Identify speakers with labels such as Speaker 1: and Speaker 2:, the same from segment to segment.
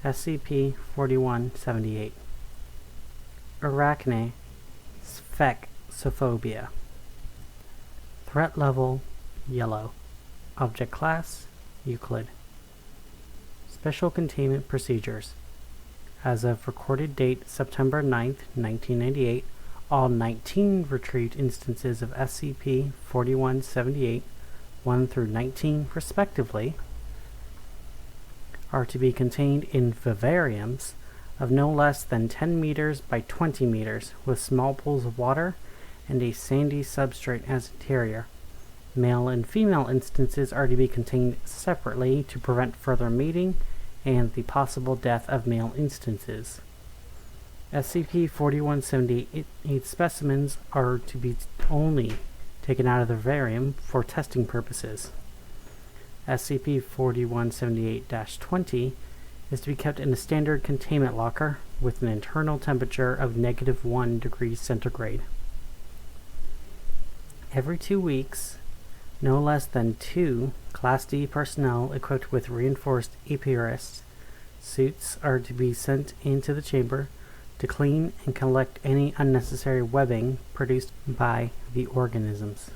Speaker 1: SCP-4178. Arachnespheksophobia. Threat level: yellow. Object class: Euclid. Special containment procedures. As of recorded date September 9th, 1998, all 19 retrieved instances of SCP-4178, 1 through 19 respectively, are to be contained in vivariums of no less than 10 meters by 20 meters with small pools of water and a sandy substrate as interior. Male and female instances are to be contained separately to prevent further mating and the possible death of male instances. SCP-4178 specimens are to be only taken out of the vivarium for testing purposes. SCP-4178-20 is to be kept in a standard containment locker with an internal temperature of -1 degrees centigrade. Every 2 weeks, no less than 2 Class D personnel equipped with reinforced apiarist suits are to be sent into the chamber to clean and collect any unnecessary webbing produced by the organisms.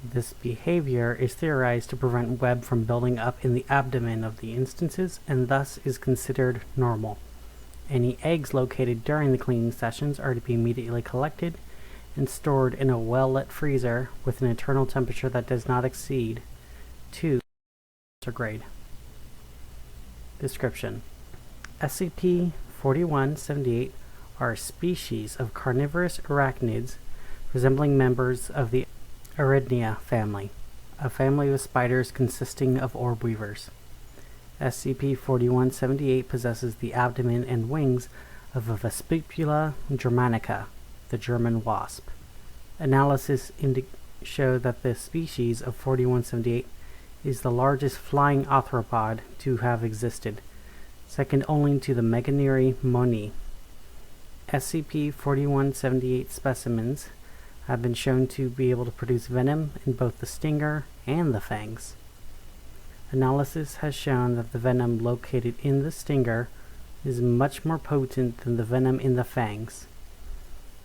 Speaker 1: This behavior is theorized to prevent web from building up in the abdomen of the instances and thus is considered normal. Any eggs located during the cleaning sessions are to be immediately collected and stored in a well-lit freezer with an internal temperature that does not exceed 2 centigrade. Description: SCP-4178 are a species of carnivorous arachnids resembling members of the Arachnia family, a family of spiders consisting of orb weavers. SCP-4178 possesses the abdomen and wings of a Vespula germanica, the German wasp. Analysis show that the species of 4178 is the largest flying arthropod to have existed, second only to the Meganeri moni. SCP-4178 specimens have been shown to be able to produce venom in both the stinger and the fangs. Analysis has shown that the venom located in the stinger is much more potent than the venom in the fangs.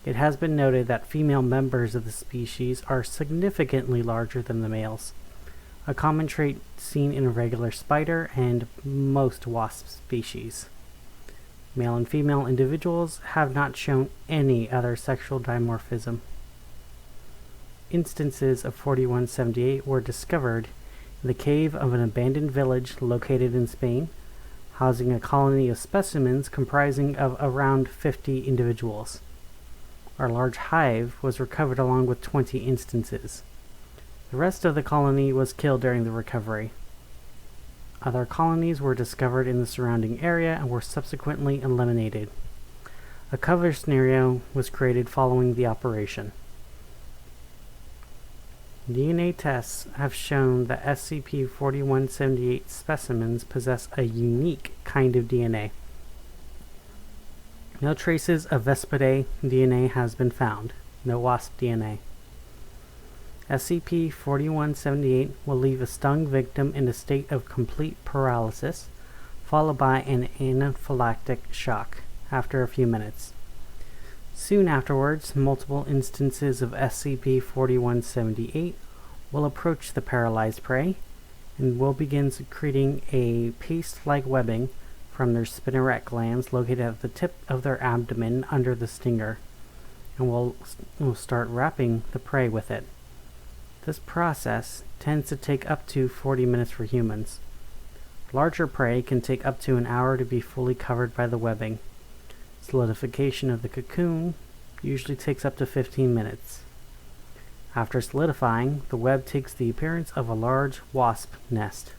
Speaker 1: It has been noted that female members of the species are significantly larger than the males, a common trait seen in a regular spider and most wasp species. Male and female individuals have not shown any other sexual dimorphism. Instances of 4178 were discovered in the cave of an abandoned village located in Spain, housing a colony of specimens comprising of around 50 individuals. A large hive was recovered along with 20 instances. The rest of the colony was killed during the recovery. Other colonies were discovered in the surrounding area and were subsequently eliminated. A cover scenario was created following the operation. DNA tests have shown that SCP-4178 specimens possess a unique kind of DNA. No traces of Vespidae DNA has been found. No Wasp DNA. SCP-4178 will leave a stung victim in a state of complete paralysis, followed by an anaphylactic shock after a few minutes. Soon afterwards, multiple instances of SCP-4178 will approach the paralyzed prey and will begin secreting a paste-like webbing from their spinneret glands located at the tip of their abdomen under the stinger, and will start wrapping the prey with it. This process tends to take up to 40 minutes for humans. Larger prey can take up to an hour to be fully covered by the webbing. Solidification of the cocoon usually takes up to 15 minutes. After solidifying, the web takes the appearance of a large wasp nest.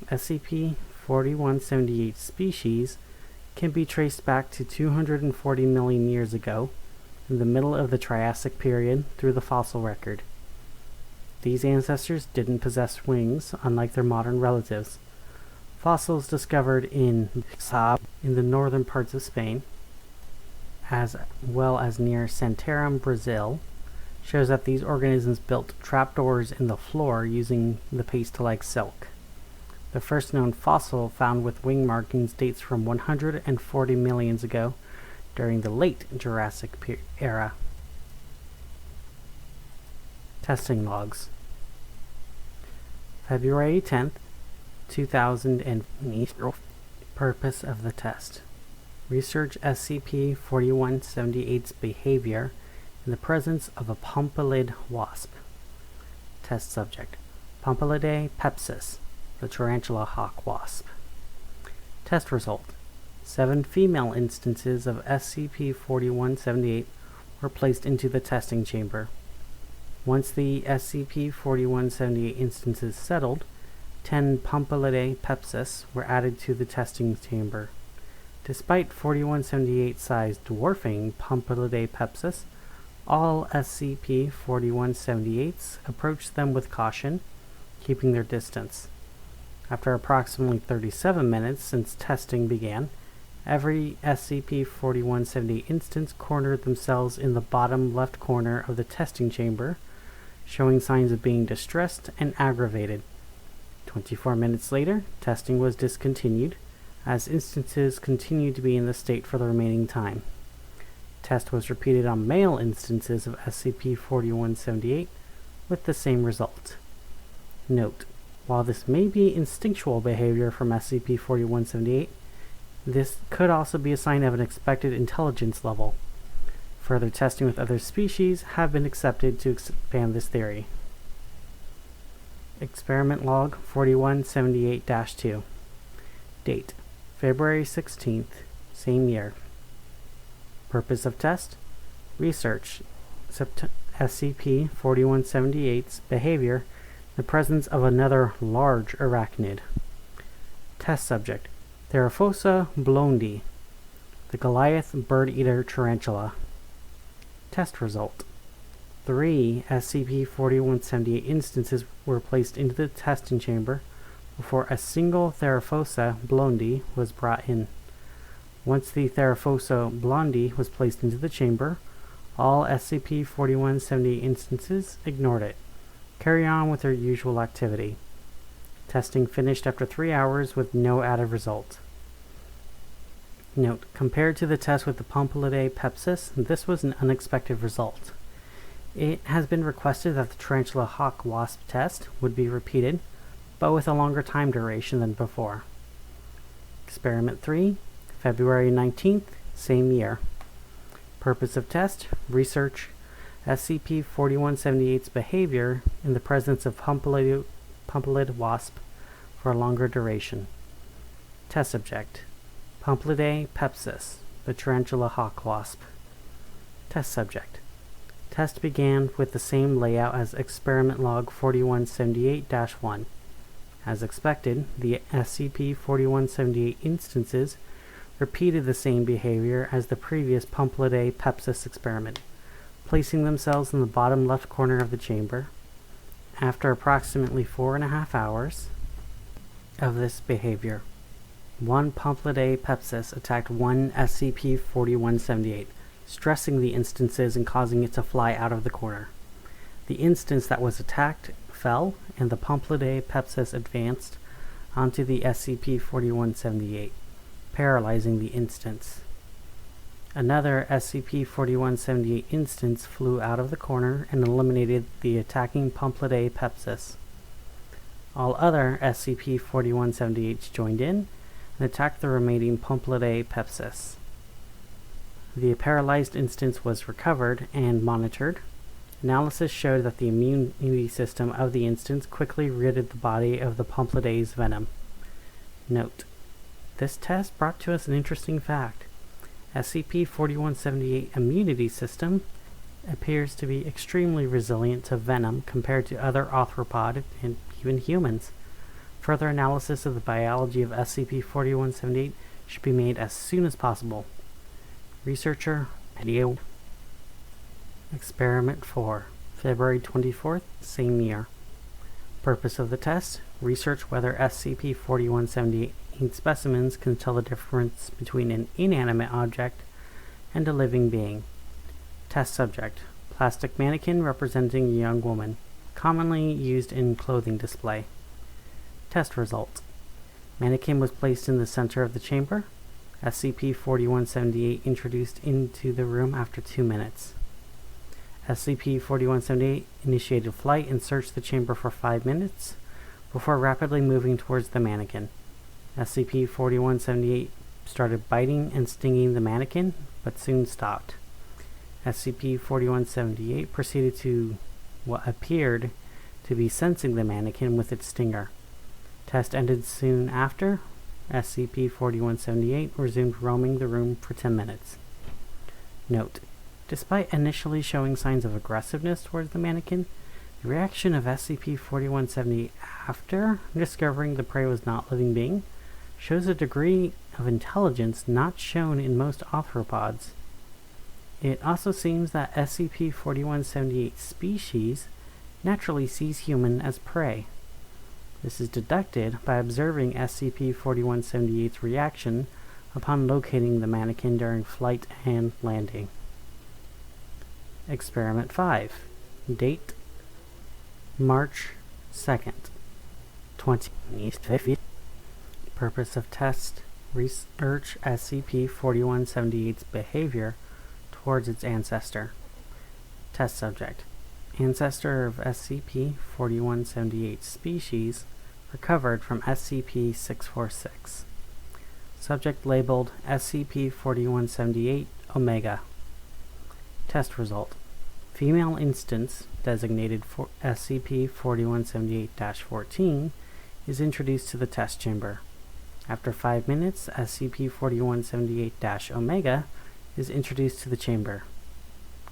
Speaker 1: SCP-4178 species can be traced back to 240 million years ago, in the middle of the Triassic period, through the fossil record. These ancestors didn't possess wings, unlike their modern relatives. Fossils discovered in Saab in the northern parts of Spain, as well as near Santarém, Brazil, shows that these organisms built trapdoors in the floor using the paste-like silk. The first known fossil found with wing markings dates from 140 million years ago during the late Jurassic era. Testing logs. February 10th, 2008. Purpose of the test. Research SCP-4178's behavior in the presence of a pumpelid wasp. Test subject. Pumpelidae pepsis, the tarantula hawk wasp. Test result. 7 female instances of SCP-4178 were placed into the testing chamber. Once the SCP-4178 instances settled, 10 Pumpelidae pepsis were added to the testing chamber. Despite 4178's size dwarfing Pumpelidae pepsis, all SCP-4178s approached them with caution, keeping their distance. After approximately 37 minutes since testing began, every SCP-4178 instance cornered themselves in the bottom left corner of the testing chamber, showing signs of being distressed and aggravated. 24 minutes later, testing was discontinued, as instances continued to be in the state for the remaining time. Test was repeated on male instances of SCP-4178 with the same result. Note: while this may be instinctual behavior from SCP-4178, this could also be a sign of an expected intelligence level. Further testing with other species have been accepted to expand this theory. Experiment Log 4178-2. Date: February 16th, same year. Purpose of test: research SCP-4178's behavior in the presence of another large arachnid. Test subject: Theraphosa blondi, the Goliath bird-eater tarantula. Test result: 3 SCP-4178 instances were placed into the testing chamber before a single Theraphosa blondi was brought in. Once the Theraphosa blondi was placed into the chamber, all SCP-4178 instances ignored it, carrying on with their usual activity. Testing finished after 3 hours with no added result. Note: compared to the test with the Pumpelidae pepsis, this was an unexpected result. It has been requested that the tarantula hawk wasp test would be repeated, but with a longer time duration than before. Experiment 3, February 19th, same year. Purpose of test: research SCP-4178's behavior in the presence of pumpelid wasp for a longer duration. Test subject: Pumpelidae pepsis, the tarantula hawk wasp. Test subject: test began with the same layout as Experiment Log 4178-1. As expected, the SCP-4178 instances repeated the same behavior as the previous Pumpelidae pepsis experiment, placing themselves in the bottom left corner of the chamber. After approximately 4.5 hours of this behavior, one Pumpelidae pepsis attacked one SCP-4178, stressing the instances and causing it to fly out of the corner. The instance that was attacked fell, and the Pumpelidae pepsis advanced onto the SCP-4178, paralyzing the instance. Another SCP-4178 instance flew out of the corner and eliminated the attacking Pumpelidae pepsis. All other SCP-4178s joined in and attacked the remaining Pumpelidae pepsis. The paralyzed instance was recovered and monitored. Analysis showed that the immunity system of the instance quickly ridded the body of the Pumpelidai's venom. Note: this test brought to us an interesting fact. SCP-4178 immunity system appears to be extremely resilient to venom compared to other arthropod and even humans. Further analysis of the biology of SCP-4178 should be made as soon as possible. Researcher, video. Experiment 4, February 24th, same year. Purpose of the test: research whether SCP-4178 specimens can tell the difference between an inanimate object and a living being. Test subject: plastic mannequin representing a young woman, commonly used in clothing display. Test result: Mannequin was placed in the center of the chamber. SCP-4178 introduced into the room after 2 minutes. SCP-4178 initiated flight and searched the chamber for 5 minutes before rapidly moving towards the mannequin. SCP-4178 started biting and stinging the mannequin, but soon stopped. SCP-4178 proceeded to what appeared to be sensing the mannequin with its stinger. Test ended soon after. SCP-4178 resumed roaming the room for 10 minutes. Note: despite initially showing signs of aggressiveness towards the mannequin, the reaction of SCP-4178 after discovering the prey was not a living being shows a degree of intelligence not shown in most arthropods. It also seems that SCP-4178 species naturally sees human as prey. This is deducted by observing SCP-4178's reaction upon locating the mannequin during flight and landing. Experiment 5. Date: March 2nd, 2050. Purpose of test: research SCP-4178's behavior towards its ancestor. Test subject: ancestor of SCP-4178 species recovered from SCP-646. Subject labeled SCP-4178 Omega. Test result: female instance designated for SCP-4178-14 is introduced to the test chamber. After 5 minutes, SCP-4178-Omega is introduced to the chamber.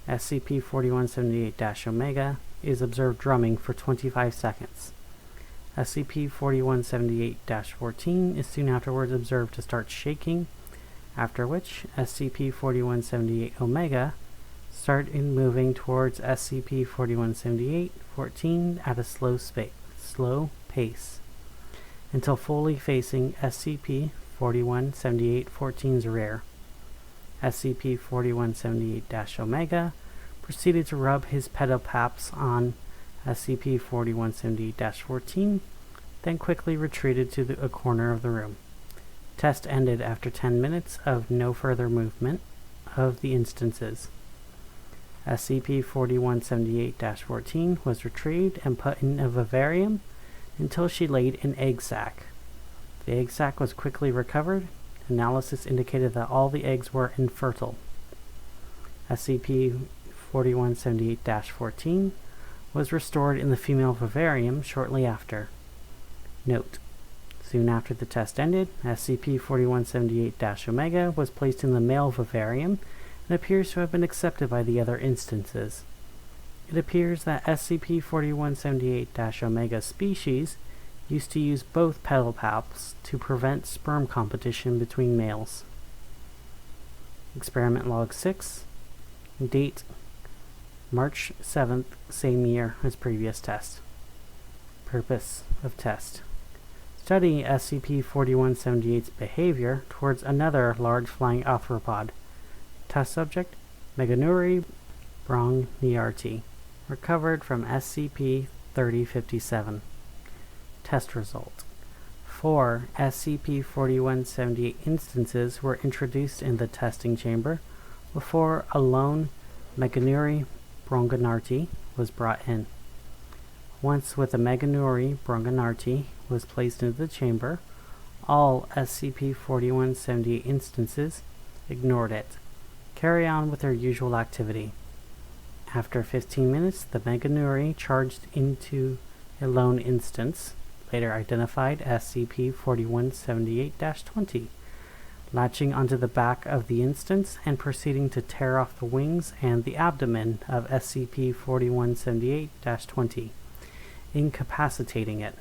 Speaker 1: SCP-4178-Omega is observed drumming for 25 seconds. SCP-4178-14 is soon afterwards observed to start shaking, after which SCP-4178-Omega started moving towards SCP-4178-14 at a slow pace, until fully facing SCP-4178-14's rear. SCP-4178-Omega proceeded to rub his pedipalps on SCP-4178-14, then quickly retreated to a corner of the room. Test ended after 10 minutes of no further movement of the instances. SCP-4178-14 was retrieved and put in a vivarium until she laid an egg sac. The egg sac was quickly recovered. Analysis indicated that all the eggs were infertile. SCP-4178-14 was restored in the female vivarium shortly after. Note: soon after the test ended, SCP-4178-Omega was placed in the male vivarium and appears to have been accepted by the other instances. It appears that SCP-4178-Omega species used to use both pedipalps to prevent sperm competition between males. Experiment Log 6. Date: March 7th, same year as previous test. Purpose of test: study SCP-4178's behavior towards another large flying arthropod. Test subject: Meganuri Brongniarty, recovered from SCP-3057. Test result: 4 SCP-4178 instances were introduced in the testing chamber before a lone Meganuri Brongniarty was brought in. Once with a Meganuri Brongniarty was placed into the chamber, all SCP-4178 instances ignored it, carry on with their usual activity. After 15 minutes, the Meganuri charged into a lone instance, later identified as SCP-4178-20, latching onto the back of the instance and proceeding to tear off the wings and the abdomen of SCP-4178-20, incapacitating it.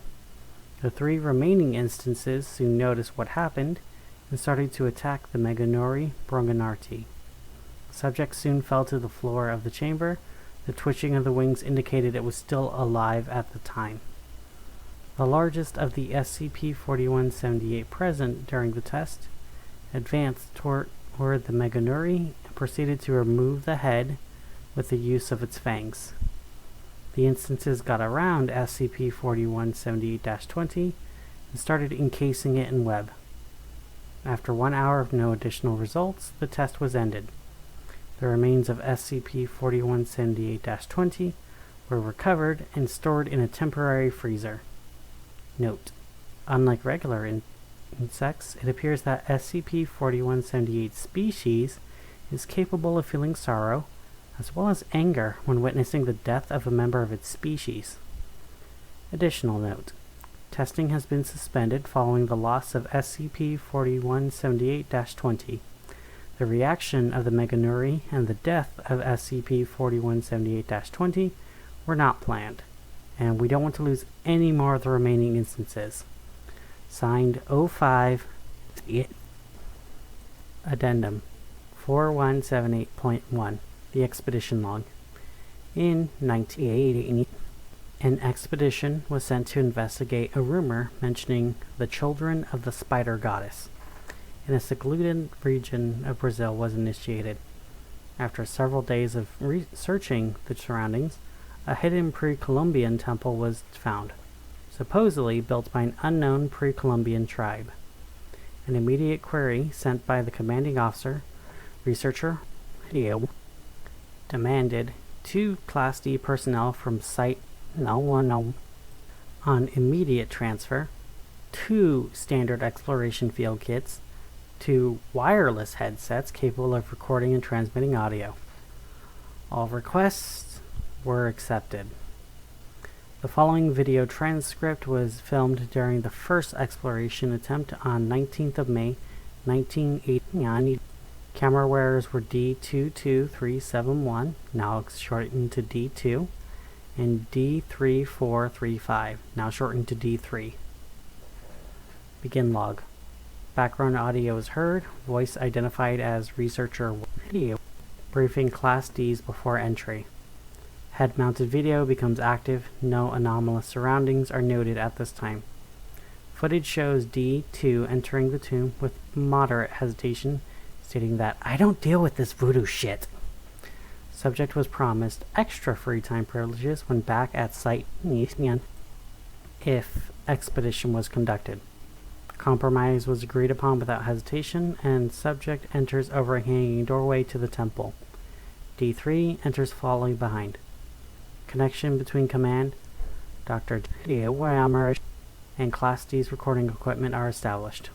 Speaker 1: The 3 remaining instances soon noticed what happened and started to attack the Meganuri Brongniarty. Subject soon fell to the floor of the chamber. The twitching of the wings indicated it was still alive at the time. The largest of the SCP-4178 present during the test advanced toward the Meganuri and proceeded to remove the head with the use of its fangs. The instances got around SCP-4178-20 and and started encasing it in web. After 1 hour of no additional results, the test was ended. The remains of SCP-4178-20 were recovered and stored in a temporary freezer. Note: unlike regular insects, it appears that SCP-4178 species is capable of feeling sorrow, as well as anger when witnessing the death of a member of its species. Additional note: testing has been suspended following the loss of SCP-4178-20. The reaction of the Meganuri and the death of SCP-4178-20 were not planned, and we don't want to lose any more of the remaining instances. Signed 05 Addendum 4178.1, the Expedition Log. In 1980, an expedition was sent to investigate a rumor mentioning the children of the spider goddess. In a secluded region of Brazil was initiated. After several days of researching the surroundings, a hidden pre-Columbian temple was found, supposedly built by an unknown pre-Columbian tribe. An immediate query sent by the commanding officer, researcher, demanded 2 Class D personnel from Site on immediate transfer, 2 standard exploration field kits, 2 wireless headsets capable of recording and transmitting audio. All requests were accepted. The following video transcript was filmed during the first exploration attempt on 19th of May, 1989. Camera wearers were D22371, now shortened to D2, and D3435, now shortened to D3. Begin log. Background audio is heard, voice identified as researcher video, briefing Class Ds before entry. Head-mounted video becomes active, no anomalous surroundings are noted at this time. Footage shows D2 entering the tomb with moderate hesitation, stating that, "I don't deal with this voodoo shit." Subject was promised extra free time privileges when back at site if expedition was conducted. Compromise was agreed upon without hesitation, and subject enters over a hanging doorway to the temple. D3 enters following behind. Connection between command, Dr. and Class D's recording equipment are established.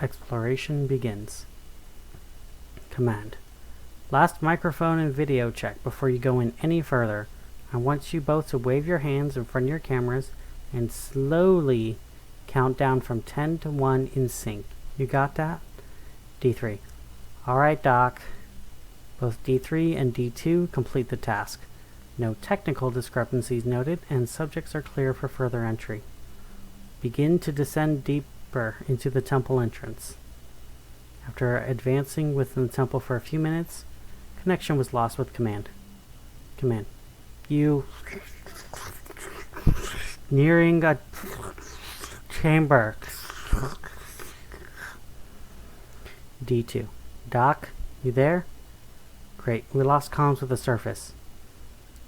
Speaker 1: Exploration begins. Command: last microphone and video check before you go in any further. I want you both to wave your hands in front of your cameras and slowly count down from 10 to 1 in sync. You got that? D3: alright, Doc. Both D3 and D2 complete the task. No technical discrepancies noted, and subjects are clear for further entry. Begin to descend deeper into the temple entrance. After advancing within the temple for a few minutes, connection was lost with command. Command: you nearing a chamber. D2: Doc, you there? Great, we lost comms with the surface.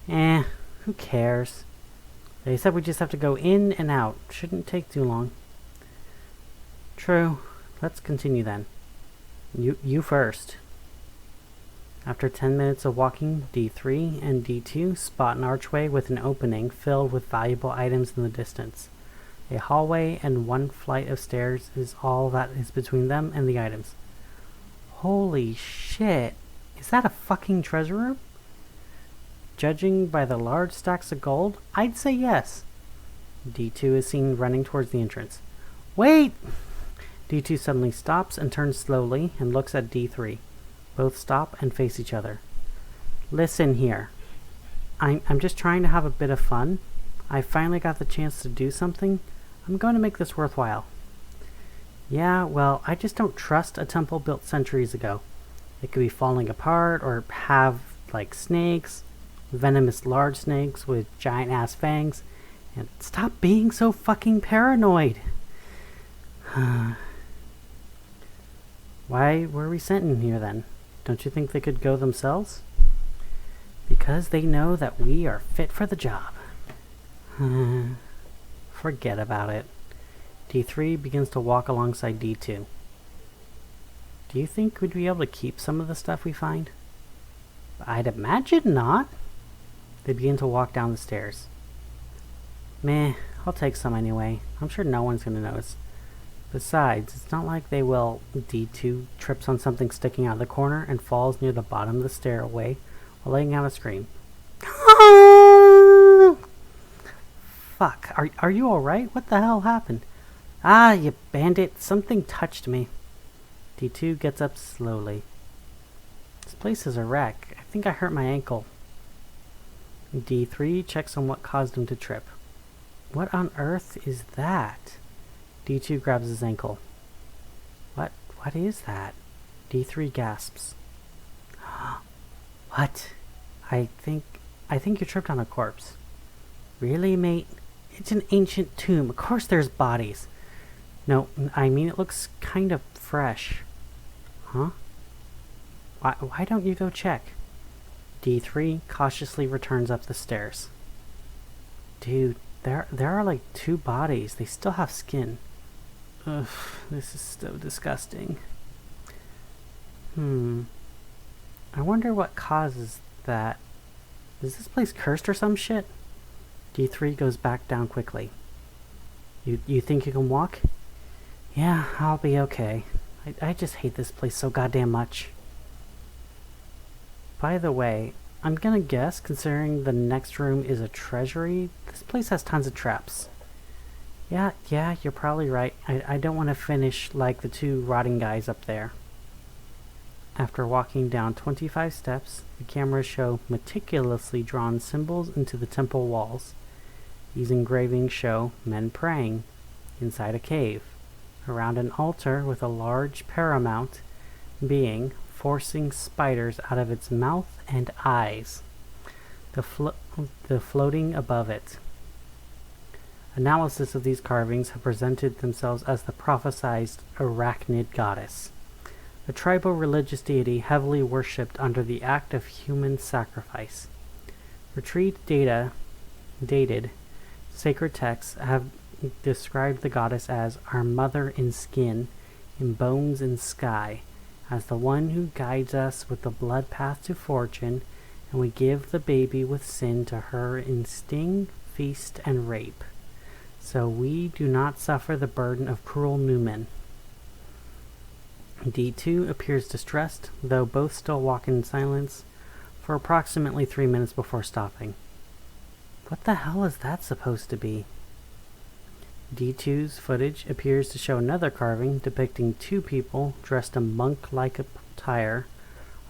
Speaker 1: Who cares? They said we just have to go in and out. Shouldn't take too long. True. Let's continue then. You first. After 10 minutes of walking, D3 and D2 spot an archway with an opening filled with valuable items in the distance. A hallway and 1 flight of stairs is all that is between them and the items. Holy shit. Is that a fucking treasure room? Judging by the large stacks of gold, I'd say yes. D2 is seen running towards the entrance. Wait! D2 suddenly stops and turns slowly and looks at D3. Both stop and face each other. Listen here. I'm just trying to have a bit of fun. I finally got the chance to do something. I'm going to make this worthwhile. Yeah, well, I just don't trust a temple built centuries ago. It could be falling apart or have, like, snakes. Venomous large snakes with giant ass fangs. And stop being so fucking paranoid. Why were we sent in here then? Don't you think they could go themselves? Because they know that we are fit for the job. Forget about it. D3 begins to walk alongside D2. Do you think we'd be able to keep some of the stuff we find? I'd imagine not. They begin to walk down the stairs. Meh, I'll take some anyway. I'm sure no one's going to notice. Besides, it's not like they will. D2 trips on something sticking out of the corner and falls near the bottom of the stairway while letting out a scream. Fuck, are you alright? What the hell happened? Ah, you bandit, something touched me. D2 gets up slowly. This place is a wreck. I think I hurt my ankle. D3 checks on what caused him to trip. What on earth is that? D2 grabs his ankle. What is that? D3 gasps. What? I think you tripped on a corpse. Really, mate? It's an ancient tomb. Of course there's bodies. No, I mean it looks kind of fresh. Huh? Why don't you go check? D3 cautiously returns up the stairs. Dude, there are like 2 bodies. They still have skin. Ugh, this is so disgusting. I wonder what causes that. Is this place cursed or some shit? D3 goes back down quickly. You think you can walk? Yeah, I'll be okay. I just hate this place so goddamn much. By the way, I'm gonna guess, considering the next room is a treasury, this place has tons of traps. Yeah, you're probably right. I don't want to finish like the 2 rotting guys up there. After walking down 25 steps, the cameras show meticulously drawn symbols into the temple walls. These engravings show men praying inside a cave, around an altar with a large paramount being forcing spiders out of its mouth and eyes, the floating above it. Analysis of these carvings have presented themselves as the prophesied arachnid goddess, a tribal religious deity heavily worshipped under the act of human sacrifice. Retrieved dated sacred texts have described the goddess as our mother in skin, in bones and sky, as the one who guides us with the blood path to fortune, and we give the baby with sin to her in sting, feast, and rape, so we do not suffer the burden of cruel new men. D2 appears distressed, though both still walk in silence, for approximately 3 minutes before stopping. What the hell is that supposed to be? D2's footage appears to show another carving depicting 2 people dressed in monk-like attire,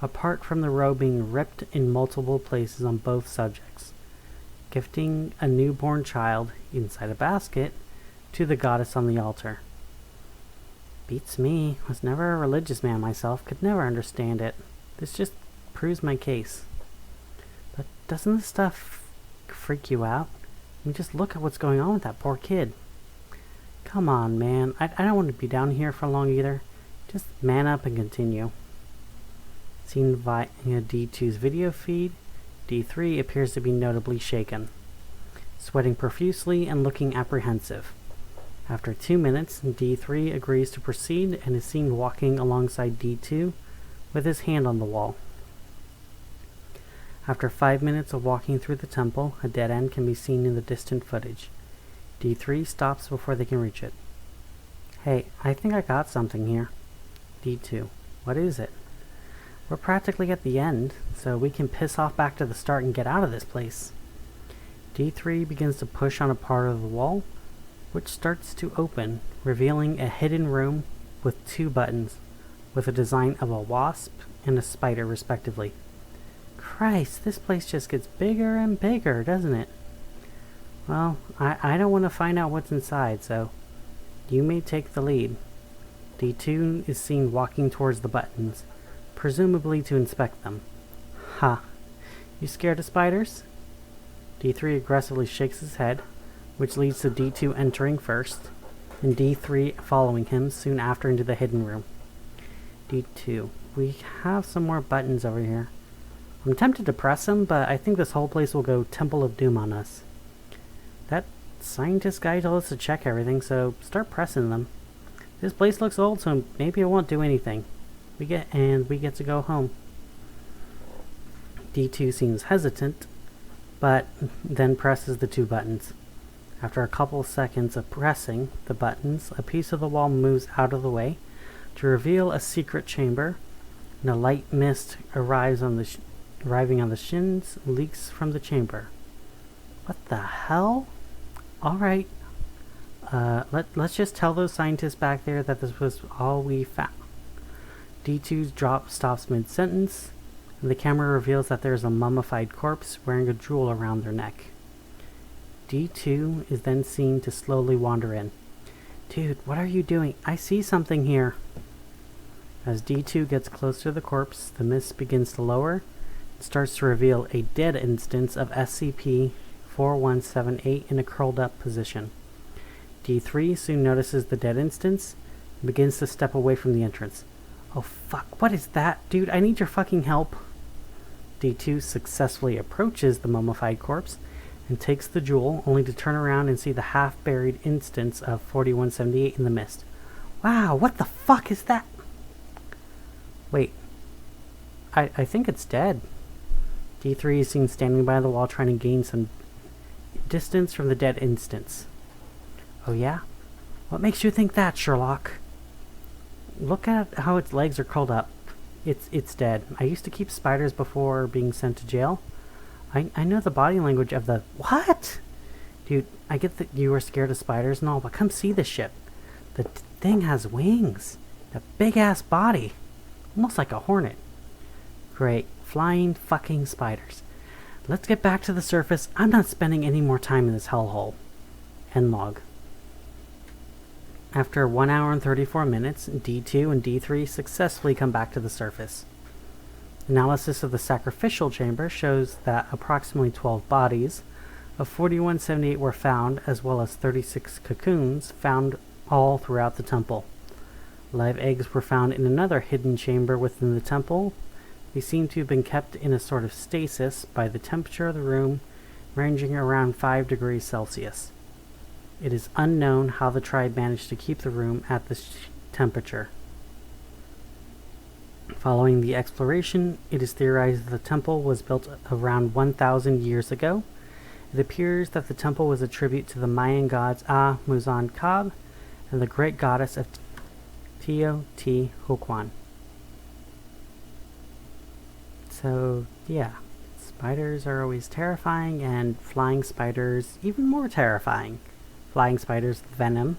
Speaker 1: apart from the robe being ripped in multiple places on both subjects, gifting a newborn child inside a basket to the goddess on the altar. Beats me. Was never a religious man myself, could never understand it. This just proves my case. But doesn't this stuff freak you out? I mean, just look at what's going on with that poor kid. Come on, man. I don't want to be down here for long either. Just man up and continue. Seen via D2's video feed, D3 appears to be notably shaken, sweating profusely and looking apprehensive. After 2 minutes, D3 agrees to proceed and is seen walking alongside D2 with his hand on the wall. After 5 minutes of walking through the temple, a dead end can be seen in the distant footage. D3 stops before they can reach it. Hey, I think I got something here. D2, what is it? We're practically at the end, so we can piss off back to the start and get out of this place. D3 begins to push on a part of the wall, which starts to open, revealing a hidden room with 2 buttons, with a design of a wasp and a spider respectively. Christ, this place just gets bigger and bigger, doesn't it? Well, I don't want to find out what's inside, so you may take the lead. D2 is seen walking towards the buttons, presumably to inspect them. Ha! You scared of spiders? D3 aggressively shakes his head, which leads to D2 entering first, and D3 following him soon after into the hidden room. D2, we have some more buttons over here. I'm tempted to press them, but I think this whole place will go Temple of Doom on us. That Scientist guy told us to check everything, so start pressing them. This place looks old, so maybe it won't do anything. We get to go home. D2 seems hesitant, but then presses the 2 buttons. After a couple seconds of pressing the buttons, a piece of the wall moves out of the way to reveal a secret chamber, and a light mist arriving on the shins leaks from the chamber. What the hell? Alright. Let's just tell those scientists back there that this was all we found. D2's drop stops mid-sentence, and the camera reveals that there is a mummified corpse wearing a jewel around their neck. D2 is then seen to slowly wander in. Dude, what are you doing? I see something here. As D2 gets close to the corpse, the mist begins to lower and starts to reveal a dead instance of SCP-4178 in a curled up position. D3 soon notices the dead instance and begins to step away from the entrance. Oh fuck, what is that? Dude, I need your fucking help. D2 successfully approaches the mummified corpse and takes the jewel, only to turn around and see the half-buried instance of 4178 in the mist. Wow, what the fuck is that? Wait, I think it's dead. D3 is seen standing by the wall trying to gain some distance from the dead instance. Oh yeah? What makes you think that, Sherlock? Look at how its legs are curled up. It's dead. I used to keep spiders before being sent to jail. I know the body language of the... What? Dude, I get that you were scared of spiders and all, but come see the ship. The thing has wings. A big-ass body. Almost like a hornet. Great. Flying fucking spiders. Let's get back to the surface. I'm not spending any more time in this hellhole. End log. After 1 hour and 34 minutes, D2 and D3 successfully come back to the surface. Analysis of the sacrificial chamber shows that approximately 12 bodies of 4178 were found, as well as 36 cocoons found all throughout the temple. Live eggs were found in another hidden chamber within the temple. They seem to have been kept in a sort of stasis by the temperature of the room, ranging around 5 degrees Celsius. It is unknown how the tribe managed to keep the room at this temperature. Following the exploration, it is theorized that the temple was built around 1,000 years ago. It appears that the temple was a tribute to the Mayan gods Muzan-Kab and the great goddess of Teotihuacan. So, yeah, spiders are always terrifying, and flying spiders even more terrifying. Flying spiders with venom,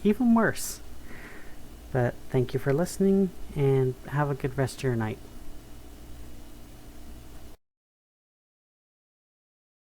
Speaker 1: even worse. But thank you for listening, and have a good rest of your night.